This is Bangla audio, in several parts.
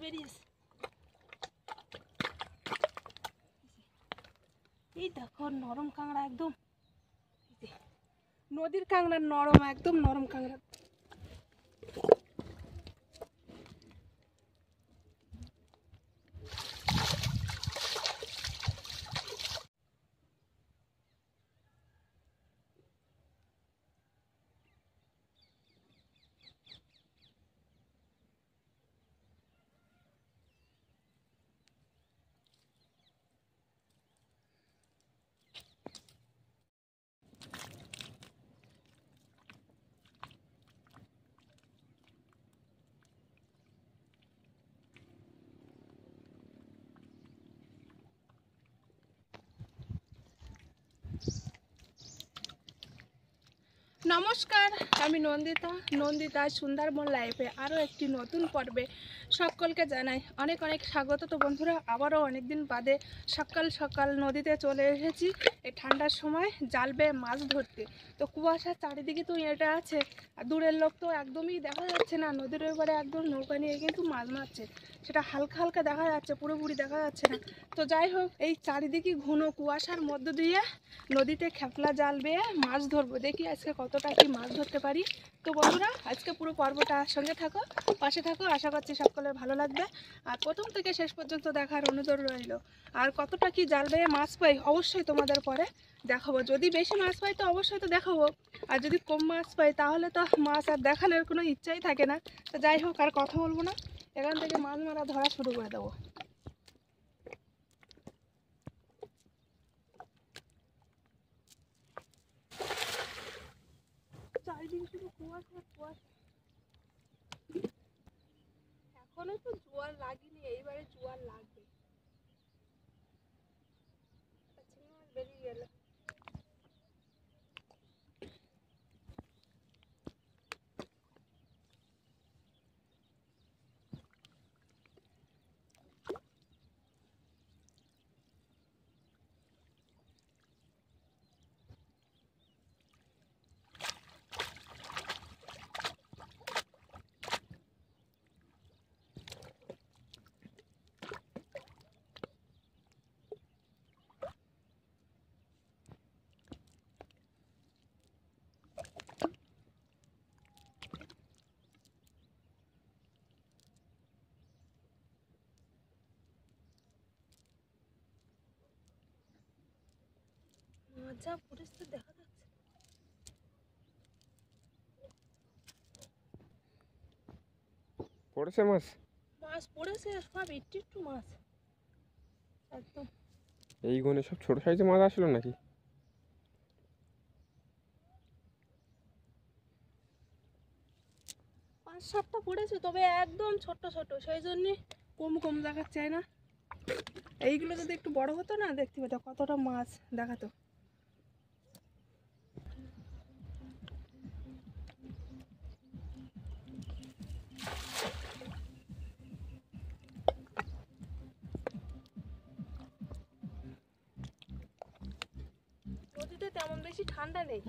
বেরিয়েছে। এই দেখো নরম কাঁকড়া, একদম নদীর কাঁকড়া নরম, একদম নরম কাঁকড়া। নমস্কার, আমি নন্দিতা সুন্দরবন লাইফে আরও একটি নতুন পর্বে সকলকে জানাই অনেক অনেক স্বাগত। তো বন্ধুরা, আবারও অনেকদিন বাদে সকাল সকাল নদীতে চলে এসেছি এই ঠান্ডার সময় জাল বেয়ে মাছ ধরতে। তো কুয়াশা চারিদিকে তো এটা আছে, আর দূরের লোক তো একদমই দেখা যাচ্ছে না। নদীর এবারে একদম নৌকা নিয়ে কিন্তু মাছ মারছে, সেটা হালকা হালকা দেখা যাচ্ছে, পুরোপুরি দেখা যাচ্ছে না। তো যাই হোক, এই চারিদিকে ঘন কুয়াশার মধ্য দিয়ে নদীতে খেপলা জাল বেয়ে মাছ ধরবো। দেখি আজকে কতটা কি মাছ ধরতে পারি। তো বন্ধুরা, আজকে পুরো পর্বটা সঙ্গে থাকো, পাশে থাকো, আশা করছি সকলের ভালো লাগবে। আর প্রথম থেকে শেষ পর্যন্ত দেখার অনুরোধ রইল। আর কতটা কি জাল বেয়ে মাছ পাই অবশ্যই তোমাদের পরে দেখাবো। যদি বেশি মাছ পাই তো অবশ্যই তো দেখাবো, আর যদি কম মাছ পাই তাহলে তো মাছ আর দেখানোর কোনো ইচ্ছাই থাকে না। তো যাই হোক, আর কথা বলবো না, এখান থেকে মাছ মারা ধরা শুরু করে দেবো। চারিদিকে শুধু কুয়াশা কুয়াশা। এখনো তো জোয়ার লাগেনি, এইবারে জোয়ার লাগবে। চিংড়ি মাছ বেরিয়ে গেল। যা পরিস্থিতি দেখা যাচ্ছে, পড়েছে মাছ, মাছ পড়েছে সব, একটু একটু মাছ একদম। এই গনে সব ছোট সাইজের মাছ আসলো নাকি? 5-7টা পড়েছে, তবে একদম ছোট ছোট, সেই জন্যে কম কম দেখাচ্ছে না। এইগুলো যদি একটু বড় হতো না, দেখতে পেতো কতটা মাছ দেখাতো। নদীতে তেমন বেশি ঠান্ডা নেই,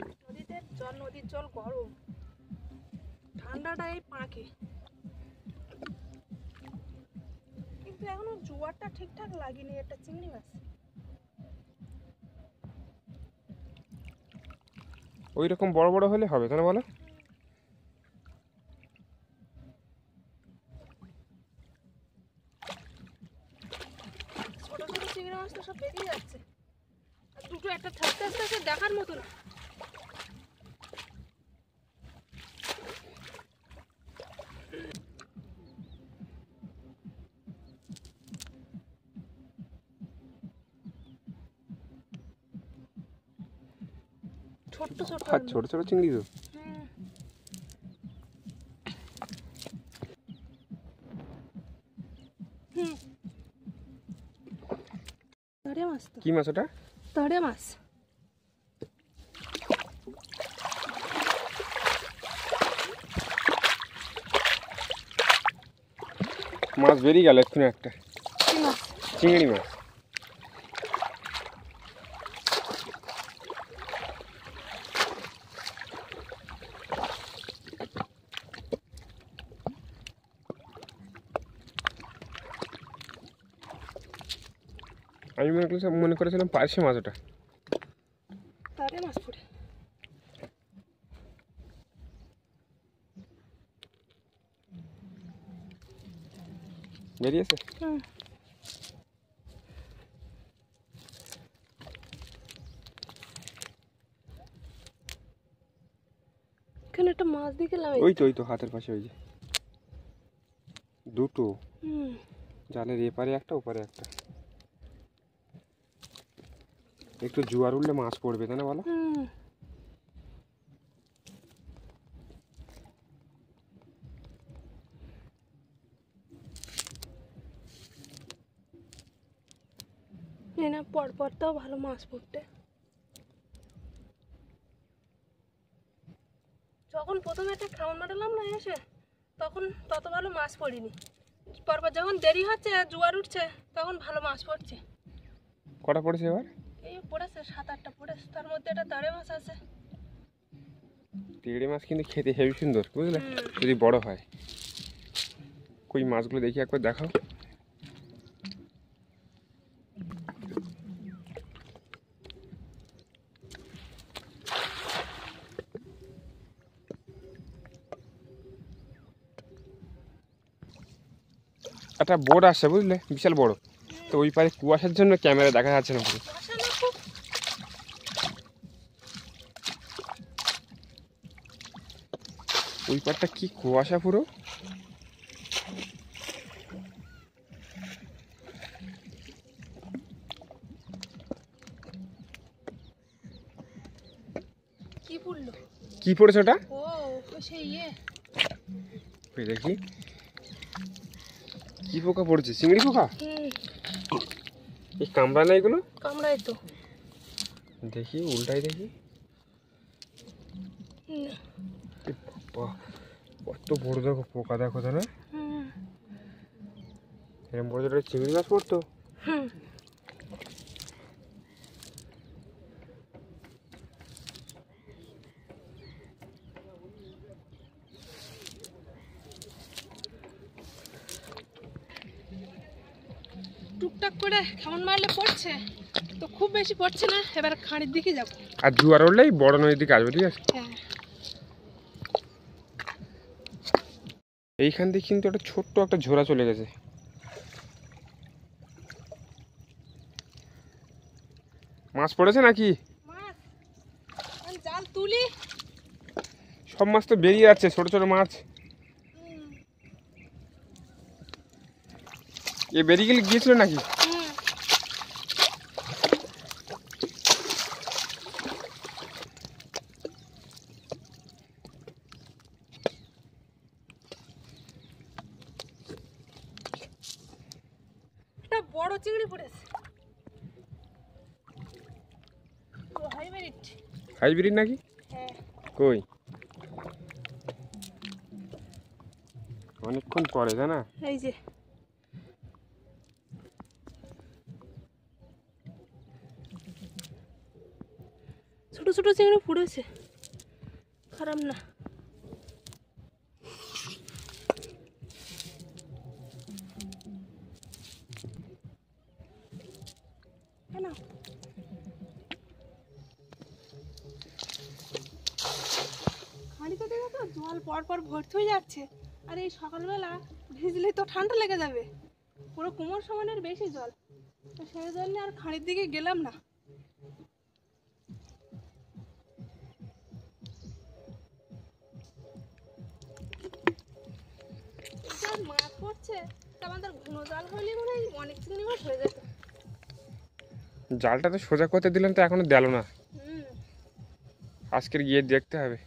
নদীর জল গরম, ঠান্ডাটা এই পাঁকে। কিন্তু এখনো জোয়ারটা ঠিকঠাক লাগেনি। একটা চিংড়ি মাছ, ওই রকম বড় বড় হলে হবে, কেন বলো? ছোট ছোট চিংড়ি মাছ তো সব বেরিয়ে যাচ্ছে। দুটো একটা থাকতে আসতে দেখার মতো না। ছোট ছোট ছোট ছোট চিংড়ি তো। তড়ে মাছ তো। কি মাছ ওটা? তড়ে মাছ। মাছ বেরিয়ে গেল এক্ষুনি একটা। কি মাছ? চিংড়ি মাছ। আমি মনে করেছিলাম পার্শে মাছ ওটা। তারে মাছ পড়ে বেরিয়েছে। এখানে একটা মাছ দেখলাম। ওই তো হাতের পাশে ওই যে দুটো জালের এপারে একটা ওপারে একটা। একটু জোয়ার উঠলে মাছ পড়বে, তাই না বলো? না পর তাও ভালো মাছ পড়তে। যখন প্রথমে একটা খাওয়ান মারালাম না এসে, তখন তত ভালো মাছ পড়িনি। পরপর যখন দেরি হচ্ছে জোয়ার উঠছে তখন ভালো মাছ পড়ছে। কটা পড়েছে এবার? এই পড়েছে 7-8টা পড়েছে, তার মধ্যে একটা তারে মাছ আছে। তেড়ে মাছ কিন্তু খেতে হেবি সুন্দর, বুঝলে, যদি বড় হয়। কই মাছগুলো দেখি একবার দেখাও। একটা বোট আসছে, বুঝলে, বিশাল বড়। তো ওই পারে কুয়াশার জন্য ক্যামেরা দেখা যাচ্ছে না পুরো। ওই পারটা কি কুয়াশা পুরো। কি পড়লো? কি পড়েছে ওটা? ও সেই ইয়ে দেখি কি পোকা পড়েছে, চিংড়ি পোকা। এই কামড়া না এগুলো? কামড়াই তো। দেখি উল্টাই দেখি। কত বড় দেখো পোকা, দেখো তো না? এরকম বড় বড় চিংড়ি মাছ পড়তো। টুকটাক করে খাওয়ান মারলে পড়ছে, তো খুব বেশি পড়ছে না। এবার খাঁড়ির দিকে যাবো। আর জোয়ার উঠলেই বড় নদীর দিকে আসবে, ঠিক আছে? হ্যাঁ। এইখান থেকে কিন্তু একটা ছোট্ট একটা ঝোড়া চলে গেছে। মাছ পড়েছে নাকি? মাছ জাল তুলি, সব মাছ তো বেরিয়ে যাচ্ছে, ছোট ছোট মাছ। এ বেরিয়ে গেলে গিয়েছিল নাকি? একটা বড় চিংড়ি পড়েছে। হাইব্রিড। হাইব্রিড নাকি? হ্যাঁ। কই অনেকক্ষণ পরে, জানা? এই যে ছোট ছোট চিংড়ি পড়েছে, খারাপ না। খানিতে দেখো তো জল পর ভর্তি হয়ে যাচ্ছে। আর এই সকালবেলা ভিজলে তো ঠান্ডা লেগে যাবে, পুরো কোমর সমানের বেশি জল। তো সেই জন্য আর খাঁড়ির দিকে গেলাম না। মাছ পড়ছে, আমাদের ঘন জাল হলে মনে হয় অনেক চিংড়ি মাছ হয়ে যেত। জালটা তো সোজা করতে দিলাম, তো এখনো দিল না। আজকের গিয়ে দেখতে হবে।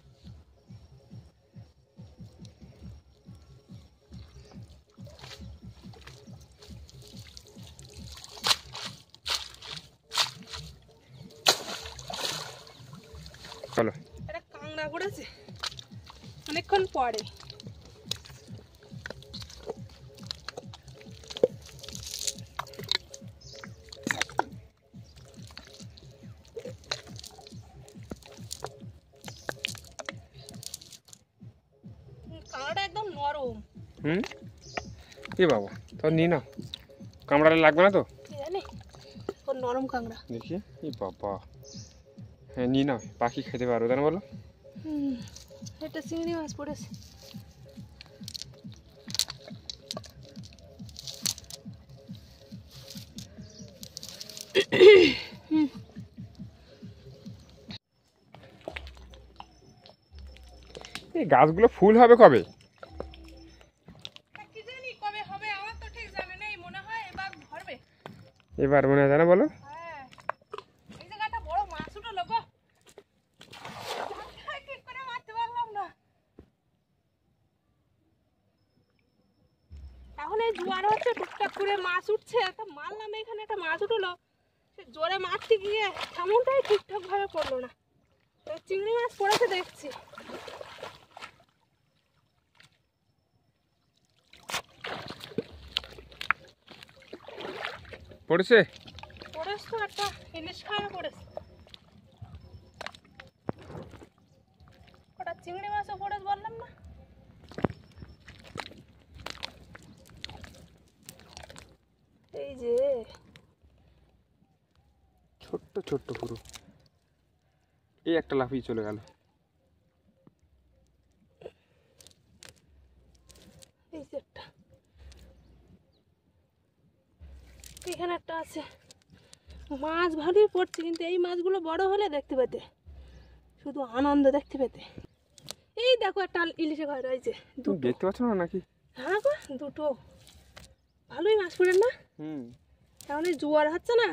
চলো। এটা কাঁংড়া পড়েছে অনেকক্ষণ পরে। কাঁংড়াটা একদম নরম। এ বাবা, তো নি না, কামড়ালে লাগবে না তো? জানি ও নরম কাঁকড়া। দেখি, এই বাবা, হ্যাঁ নি না, পাখি খেতে পারো তাই না বলো? এটা চিংড়ি মাছ পড়েছে। এই গাছগুলো ফুল হবে কবে? কি জানি কবে হবে, আমার তো ঠিক জানা নেই, মনে হয় এবার ধরবে। এবার মনে হয়, তাই না বলো? হ্যাঁ, এই জায়গাটা বড় মাছ উঠলো গো, ঠিক করে মারতে পারলাম না। এখন এই জোয়ার হচ্ছে, টুকটাক করে মাছ উঠছে, তা মারলাম, এখানে একটা মাছ উঠলো, সে জোরে মারতে গিয়ে তেমনটাই ঠিকঠাক ভাবে পড়লো না। চিংড়ি মাছ পড়েছে দেখছি। পড়েছে? পড়েছে তো, একটা ইলিশ খাওয়া পড়েছে, ওটা চিংড়ি মাছও পড়েছে বললাম না। এই যে ছোট্ট ছোট্ট পুরো, এই একটা লাফিয়ে চলে গেল। এই যে একটা, এখানে একটা আছে। মাছ ভালোই পড়ছে, কিন্তু এই মাছগুলো বড় হলে দেখতে পেতে, শুধু আনন্দ দেখতে পেতে। এই দেখো একটা ইলিশে ঘর রয়েছে, তুমি দুটো। দেখতে পাচ্ছ না নাকি? হ্যাঁ গো, দুটো ভালোই মাছ পড়ে না? এখন এই জোয়ার হচ্ছে না,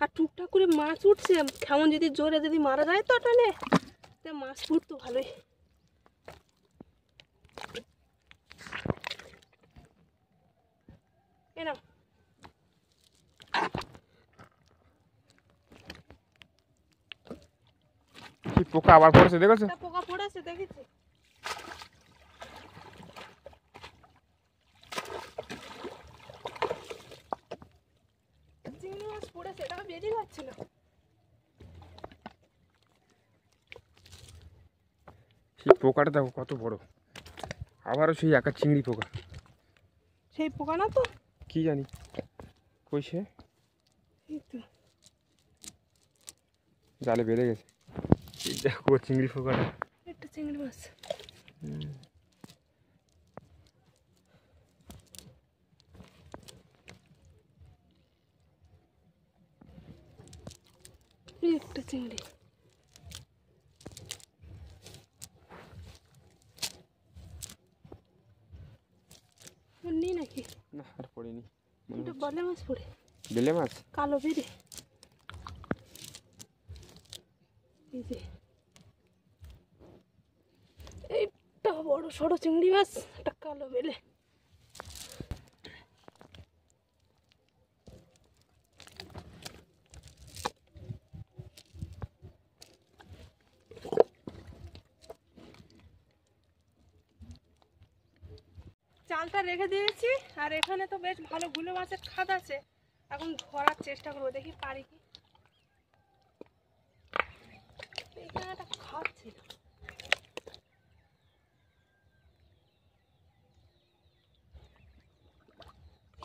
আর টুকটাক করে মাছ উঠছে, কেমন যদি জোরে যদি মারা যায় তো টানে, তা মাছ উঠতো ভালোই। এ নাও। কি পোকা আবার পড়েছে দেখেছো? তা পোকা পড়েছে দেখেছি। চিংড়ি মাছ পড়েছে, এটা বেরিয়ে যাচ্ছে না। সেই পোকাটা দেখো কত বড়, আবারও সেই একা চিংড়ি পোকা। সেই পোকা না তো, কি জানি কইছে, এই তো। জালে বেড়ে গেছে। এই দেখো চিংড়ি পোকাটা। একটা চিংড়ি মাছ। এই একটা চিংড়ি। নি নাকি? না আর পড়েনি, এটা বলে মাছ পড়ে, বেলে মাছ। কালো বেরে। এই যে এইটা বড় সড়ো চিংড়ি মাছ, একটা কালো বেলে। চালটা রেখে দিয়েছি, আর এখানে তো বেশ ভালো গুলো মাছের খাদ আছে, এখন ধরার চেষ্টা করবো, দেখি পারি কি। এখানে একটা খাদ ছিল,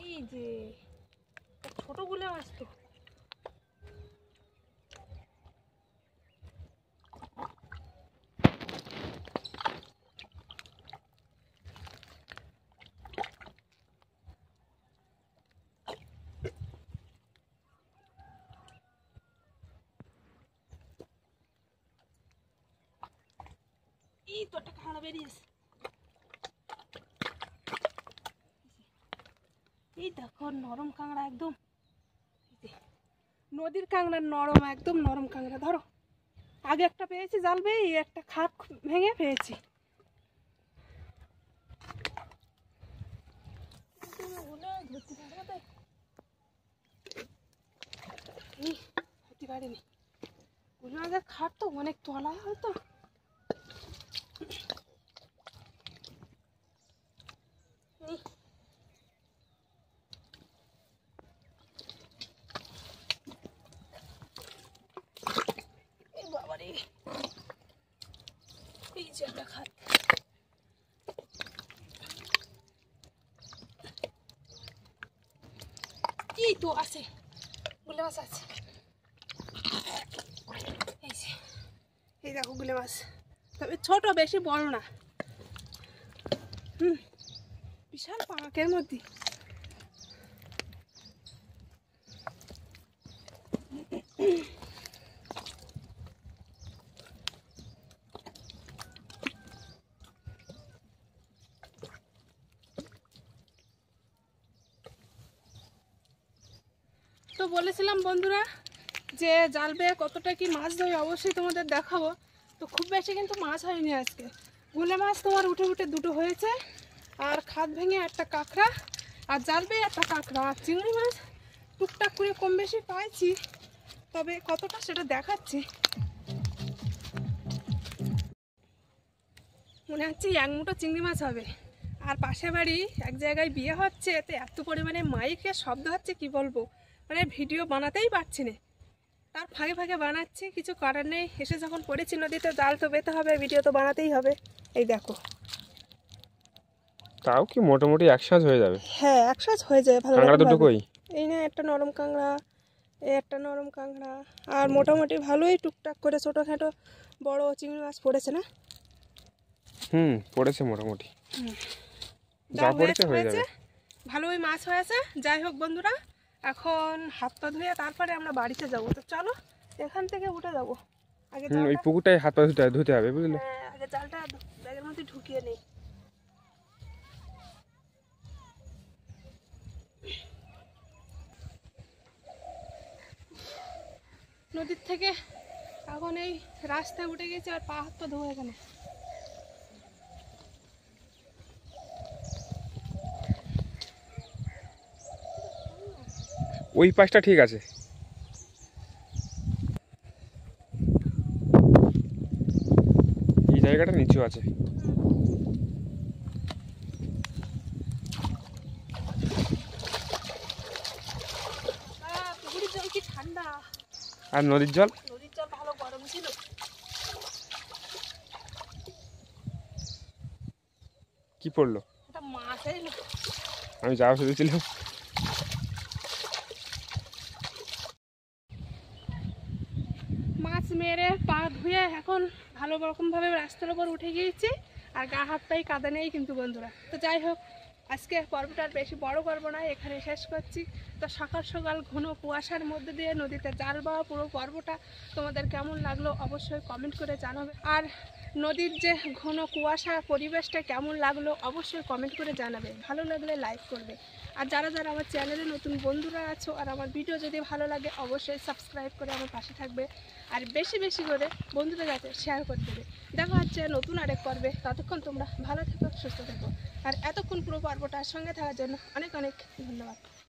এই যে ছোট গুলো মাছ তো। এই তো একটা কাঁকড়া বেরিয়েছে, এই দেখো নরম কাঁকড়া একদম। নদীর কাঁকড়া নরম, একদম নরম কাঁকড়া। ধরো, আগে একটা পেয়েছি জাল বেয়ে, একটা খাপ ভেঙে পেয়েছি। ধরতে পারিনি, ওগুলো আগে খাট তো অনেক তলা হয়তো। বাবারে, এই যে একটা খাট। এই তো আছে, গুলে মাছ আছে, এই দেখো গুলে মাছ, তবে ছোট, বেশি বড় না। বিশাল পাঁকের মধ্যে। তো বলেছিলাম বন্ধুরা যে জাল বেয়ে কতটা কি মাছ ধরে অবশ্যই তোমাদের দেখাবো। তো খুব বেশি কিন্তু মাছ হয়নি আজকে। গুলে মাছ তোমার উঠে উঠে দুটো হয়েছে, আর খাদ ভেঙে একটা কাঁকড়া, আর জাল বেয়ে একটা কাঁকড়া, আর চিংড়ি মাছ টুকটাক করে কম বেশি পাইছি, তবে কতটা সেটা দেখাচ্ছি। মনে হচ্ছে এক মুঠো চিংড়ি মাছ হবে। আর পাশে বাড়ি এক জায়গায় বিয়ে হচ্ছে, এতে এত পরিমাণে মাইকের শব্দ হচ্ছে কি বলবো, মানে ভিডিও বানাতেই পারছি না। তার ফাঁকে ফাঁকে বানাচ্ছি, কিছু করার নেই। এসে যখন পড়েছি নদীতে, জাল তো বেতে হবে, ভিডিও তো বানাতেই হবে। এই দেখো, তাও কি মোটামুটি একসাথ হয়ে যাবে। হ্যাঁ একসাথ হয়ে যায় ভালো। কাঁকড়া দুটো কই? এই না একটা নরম কাঁকড়া, এই একটা নরম কাঁকড়া, আর মোটামুটি ভালোই টুকটাক করে ছোটোখাটো বড় চিংড়ি মাছ পড়েছে না? পড়েছে মোটামুটি, যা পড়েছে হয়ে যাবে। ভালোই মাছ হয়েছে। যাই হোক বন্ধুরা, এখন হাত পা ধুয়ে তারপরে আমরা বাড়িতে যাবো। তো চলো এখান থেকে উঠে যাবো। আগে ওই পুকুরটায় হাত পা ধুতে হবে, বুঝলে? আগে জালটা ব্যাগের মধ্যে ঢুকিয়ে নেই। নদীর থেকে এখন এই রাস্তায় উঠে গেছে, আর পা হাত পা ধোবো এখানে। ওই পাশটা ঠিক আছে। এই জায়গাটা নিচু আছে। পুকুরের জল কি ঠান্ডা, আর নদীর জল? নদীর জল ভালো গরম ছিল। কি পড়লো? একটা মাছ এলো। আমি যাওয়া ভেবেছিলাম। মাছ মেরে পা ধুয়ে এখন ভালো রকমভাবে রাস্তার উপর উঠে গিয়েছি, আর গা হাত পায়ে কাদা নেই কিন্তু বন্ধুরা। তো যাই হোক, আজকে পর্বটা আর বেশি বড় করবো না, এখানে শেষ করছি। তো সকাল সকাল ঘন কুয়াশার মধ্যে দিয়ে নদীতে জাল বাওয়া পুরো পর্বটা তোমাদের কেমন লাগলো অবশ্যই কমেন্ট করে জানাবে। আর নদীর যে ঘন কুয়াশা পরিবেশটা কেমন লাগলো অবশ্যই কমেন্ট করে জানাবে। ভালো লাগলে লাইক করবে। আর যারা যারা আমার চ্যানেলে নতুন বন্ধুরা আছো, আর আমার ভিডিও যদি ভালো লাগে অবশ্যই সাবস্ক্রাইব করে আমার পাশে থাকবে, আর বেশি বেশি করে বন্ধুদের কাছে শেয়ার করে দেবে। দেখা হচ্ছে নতুন আরেক পর্বে। ততক্ষণ তোমরা ভালো থেকো, সুস্থ থেকো। আর এতক্ষণ পুরো পর্বটার সঙ্গে থাকার জন্য অনেক অনেক ধন্যবাদ।